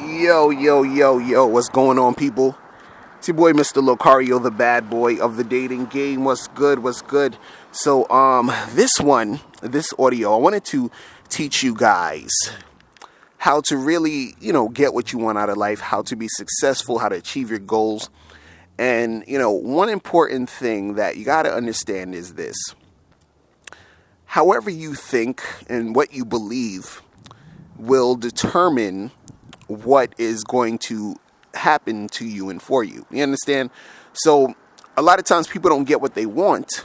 Yo, yo, yo, yo, what's going on, people? It's your boy, Mr. Locario, the bad boy of the dating game. What's good, what's good? So, this audio, I wanted to teach you guys how to really, get what you want out of life, how to be successful, how to achieve your goals. And, one important thing that you got to understand is this. However you think and what you believe will determine what is going to happen to you and for you. You understand? So a lot of times people don't get what they want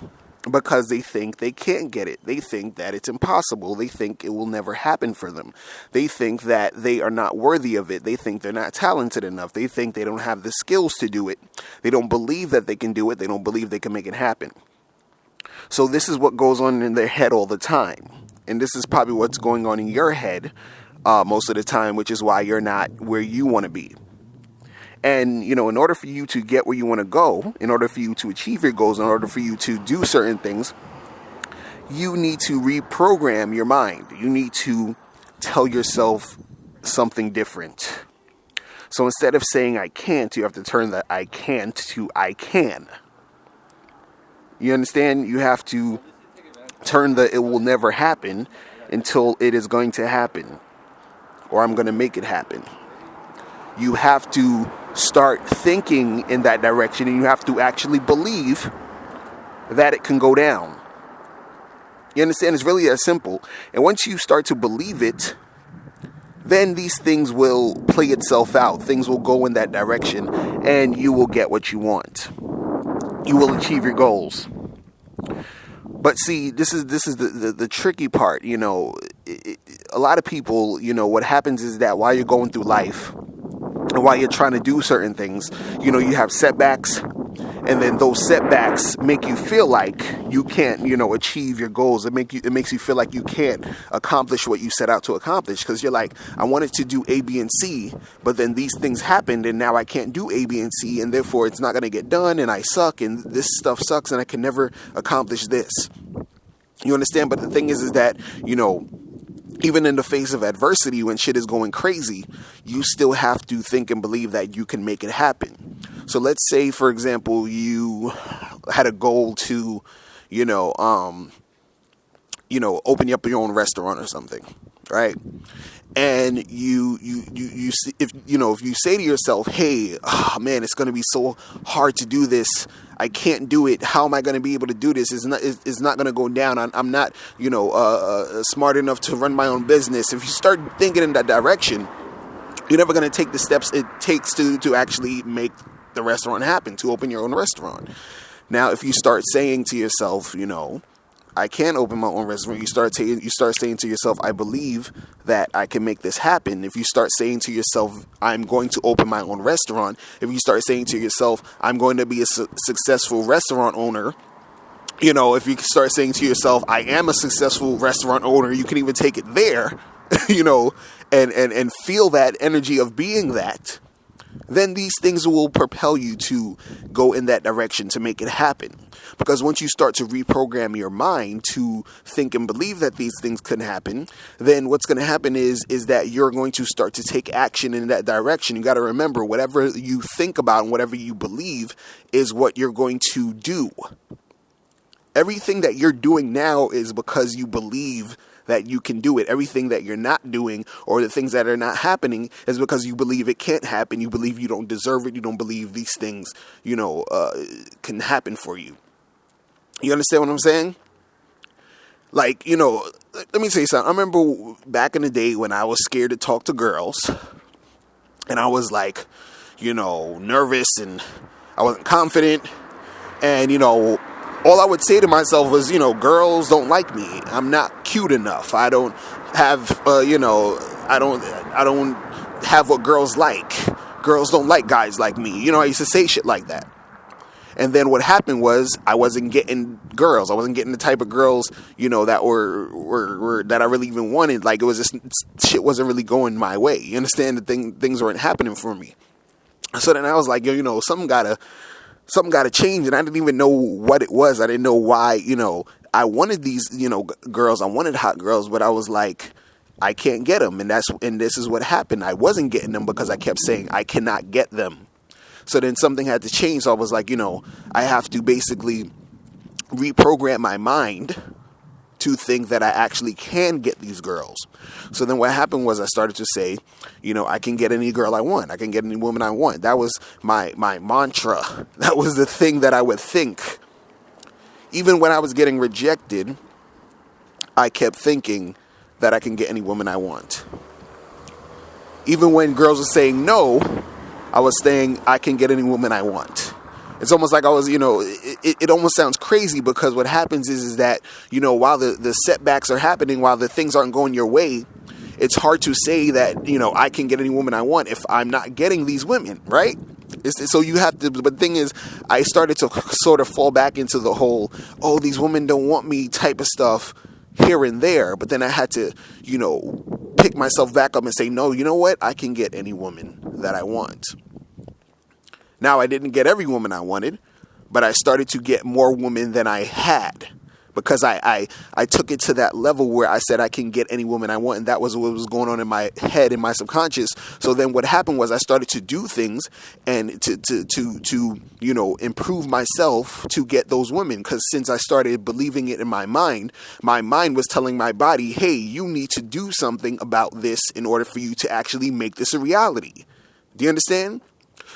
because they think they can't get it. They think that it's impossible. They think it will never happen for them. They think that they are not worthy of it. They think they're not talented enough. They think they don't have the skills to do it. They don't believe that they can do it. They don't believe they can make it happen. So this is what goes on in their head all the time. And this is probably what's going on in your head most of the time, which is why you're not where you want to be. And, in order for you to get where you want to go, in order for you to achieve your goals, in order for you to do certain things, you need to reprogram your mind. You need to tell yourself something different. So instead of saying I can't, you have to turn the I can't to I can. You understand? You have to turn the it will never happen until it is going to happen. Or I'm going to make it happen. You have to start thinking in that direction, and you have to actually believe that it can go down. You understand? It's really that simple. And once you start to believe it, then these things will play itself out. Things will go in that direction, and you will get what you want. You will achieve your goals. But see, this is the tricky part. A lot of people, what happens is that while you're going through life and while you're trying to do certain things, you have setbacks, and then those setbacks make you feel like you can't, achieve your goals. It makes you feel like you can't accomplish what you set out to accomplish, because you're like, I wanted to do A, B, and C, but then these things happened, and now I can't do A, B, and C, and therefore it's not going to get done, and I suck, and this stuff sucks, and I can never accomplish this. You understand? But the thing is that, even in the face of adversity, when shit is going crazy, you still have to think and believe that you can make it happen. So let's say, for example, you had a goal to, open up your own restaurant or something, right? And if you say to yourself, hey, man, it's going to be so hard to do this. I can't do it. How am I going to be able to do this? It's not going to go down. I'm not, smart enough to run my own business. If you start thinking in that direction, you're never going to take the steps it takes to actually make the restaurant happen, to open your own restaurant. Now, if you start saying to yourself, I can open my own restaurant. You start saying to yourself, I believe that I can make this happen. If you start saying to yourself, I'm going to open my own restaurant. If you start saying to yourself, I'm going to be a successful restaurant owner. If you start saying to yourself, I am a successful restaurant owner, you can even take it there, and feel that energy of being that. Then these things will propel you to go in that direction to make it happen. Because once you start to reprogram your mind to think and believe that these things can happen, then what's going to happen is that you're going to start to take action in that direction. You got to remember, whatever you think about and whatever you believe is what you're going to do. Everything that you're doing now is because you believe that you can do it. Everything that you're not doing or the things that are not happening is because you believe it can't happen. You believe you don't deserve it. You don't believe these things, can happen for you. You understand what I'm saying? Like, let me tell you something. I remember back in the day when I was scared to talk to girls, and I was like, nervous, and I wasn't confident, and, all I would say to myself was, girls don't like me. I'm not cute enough. I don't have, I don't have what girls like. Girls don't like guys like me. I used to say shit like that. And then what happened was I wasn't getting girls. I wasn't getting the type of girls, that were that I really even wanted. Like, it was just, shit wasn't really going my way. You understand? Things weren't happening for me. So then I was like, something gotta change, and I didn't even know what it was. I didn't know why, I wanted these, girls. I wanted hot girls, but I was like, I can't get them. And this is what happened. I wasn't getting them because I kept saying I cannot get them. So then something had to change. So I was like, I have to basically reprogram my mind to think that I actually can get these girls. So then what happened was I started to say, I can get any girl I want. I can get any woman I want. That was my mantra. That was the thing that I would think. Even when I was getting rejected, I kept thinking that I can get any woman I want. Even when girls were saying no, I was saying I can get any woman I want. It's almost like I was, it almost sounds crazy, because what happens is that, while the setbacks are happening, while the things aren't going your way, it's hard to say that, I can get any woman I want if I'm not getting these women, right? So you have to, but the thing is, I started to sort of fall back into the whole, these women don't want me type of stuff here and there. But then I had to, pick myself back up and say, no, you know what? I can get any woman that I want. Now, I didn't get every woman I wanted, but I started to get more women than I had, because I took it to that level where I said I can get any woman I want, and that was what was going on in my head, in my subconscious. So then what happened was I started to do things and to improve myself to get those women, because since I started believing it in my mind was telling my body, hey, you need to do something about this in order for you to actually make this a reality. Do you understand?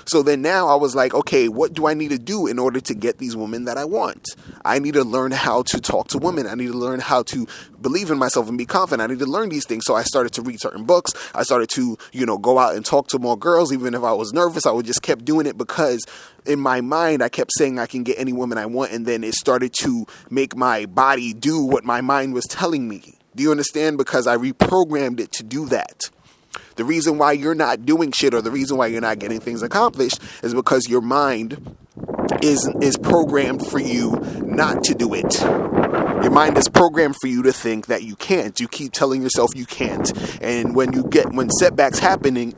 So then now I was like, okay, what do I need to do in order to get these women that I want? I need to learn how to talk to women. I need to learn how to believe in myself and be confident. I need to learn these things. So I started to read certain books. I started to, go out and talk to more girls. Even if I was nervous, I would just kept doing it, because in my mind, I kept saying I can get any woman I want. And then it started to make my body do what my mind was telling me. Do you understand? Because I reprogrammed it to do that. The reason why you're not doing shit, or the reason why you're not getting things accomplished, is because your mind is programmed for you not to do it. Your mind is programmed for you to think that you can't. You keep telling yourself you can't. And when setbacks happen, you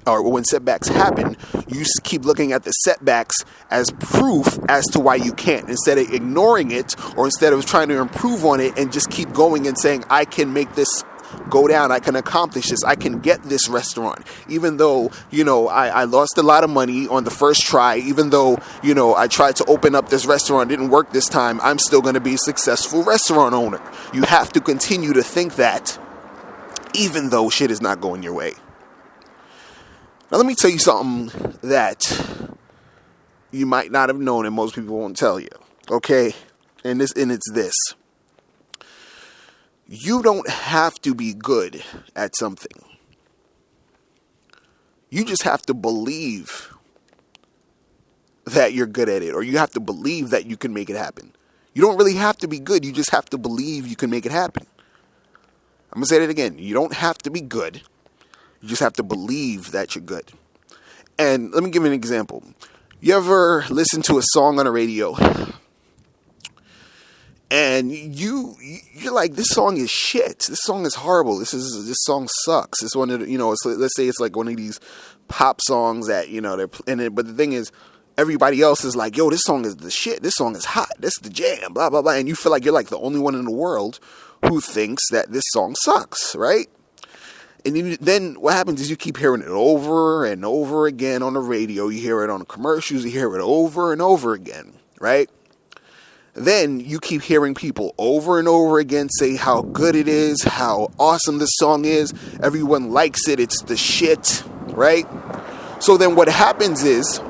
keep looking at the setbacks as proof as to why you can't, instead of ignoring it, or instead of trying to improve on it and just keep going and saying, I can make this go down, I can accomplish this, I can get this restaurant. Even though, I lost a lot of money on the first try, even though, I tried to open up this restaurant, didn't work this time, I'm still going to be a successful restaurant owner. You have to continue to think that, even though shit is not going your way. Now let me tell you something that you might not have known and most people won't tell you. Okay? And it's this. You don't have to be good at something. You just have to believe that you're good at it, or you have to believe that you can make it happen. You don't really have to be good. You just have to believe you can make it happen. I'm going to say that again. You don't have to be good. You just have to believe that you're good. And let me give you an example. You ever listen to a song on the radio, and you're like, this song is shit. This song is horrible. This song sucks. It's one of the, let's say it's like one of these pop songs that, but the thing is, everybody else is like, yo, this song is the shit. This song is hot. This is the jam, blah, blah, blah. And you feel like you're like the only one in the world who thinks that this song sucks, right? And then what happens is you keep hearing it over and over again on the radio. You hear it on the commercials. You hear it over and over again, right? Then you keep hearing people over and over again say how good it is, how awesome this song is. Everyone likes it. It's the shit, right? So then what happens is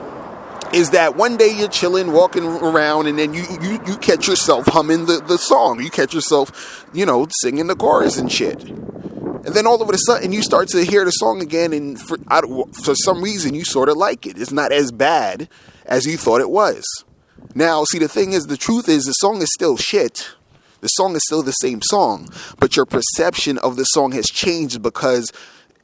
that one day you're chilling, walking around, and then you catch yourself humming the song. You catch yourself, singing the chorus and shit. And then all of a sudden you start to hear the song again, and for some reason you sort of like it. It's not as bad as you thought it was. Now, see, the thing is, the truth is, the song is still shit. The song is still the same song, but your perception of the song has changed because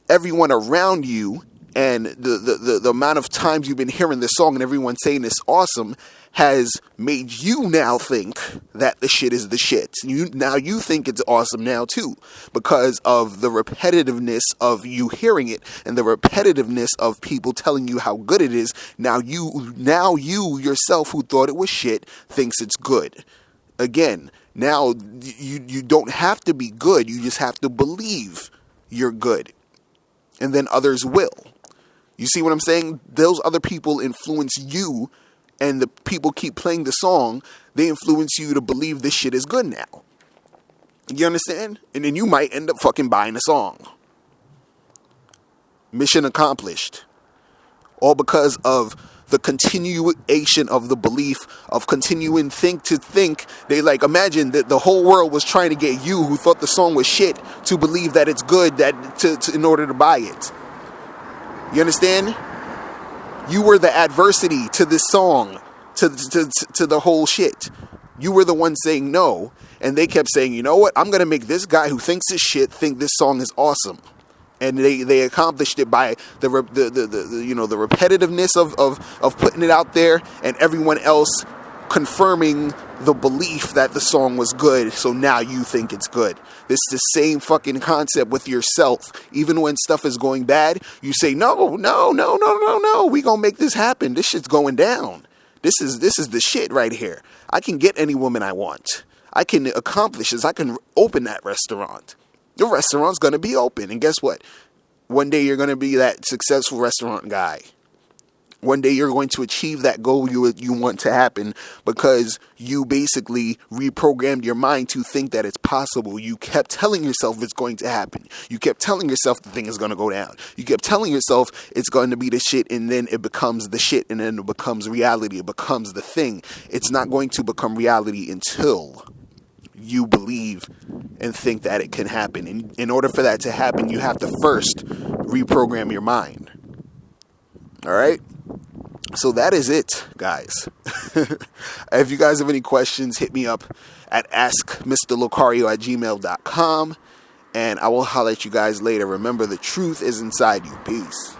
everyone around you and the amount of times you've been hearing this song and everyone saying it's awesome has made you now think that the shit is the shit. Now you think it's awesome now too, because of the repetitiveness of you hearing it and the repetitiveness of people telling you how good it is. Now you yourself, who thought it was shit, thinks it's good. Again, now you don't have to be good. You just have to believe you're good. And then others will. You see what I'm saying? Those other people influence you, and the people keep playing the song. They influence you to believe this shit is good now. You understand? And then you might end up fucking buying the song. Mission accomplished. All because of the continuation of the belief of continuing to think. They like, imagine that the whole world was trying to get you, who thought the song was shit, to believe that it's good, that in order to buy it. You understand? You were the adversity to this song, to the whole shit. You were the one saying no, and they kept saying, you know what? I'm gonna make this guy who thinks this shit think this song is awesome. And they accomplished it by the repetitiveness of putting it out there, and everyone else confirming the belief that the song was good. So now you think it's good. It's the same fucking concept with yourself. Even when stuff is going bad, you say no. We gonna make this happen. This shit's going down. This is the shit right here. I can get any woman I want. I can accomplish this. I can open that restaurant. The restaurant's going to be open. And guess what? One day you're going to be that successful restaurant guy. One day you're going to achieve that goal you want to happen, because you basically reprogrammed your mind to think that it's possible. You kept telling yourself it's going to happen. You kept telling yourself the thing is going to go down. You kept telling yourself it's going to be the shit, and then it becomes the shit, and then it becomes reality. It becomes the thing. It's not going to become reality until you believe and think that it can happen. And in order for that to happen, you have to first reprogram your mind. All right? So that is it, guys. If you guys have any questions, hit me up at askmrlocario@gmail.com, and I will holler at you guys later. Remember, the truth is inside you. Peace.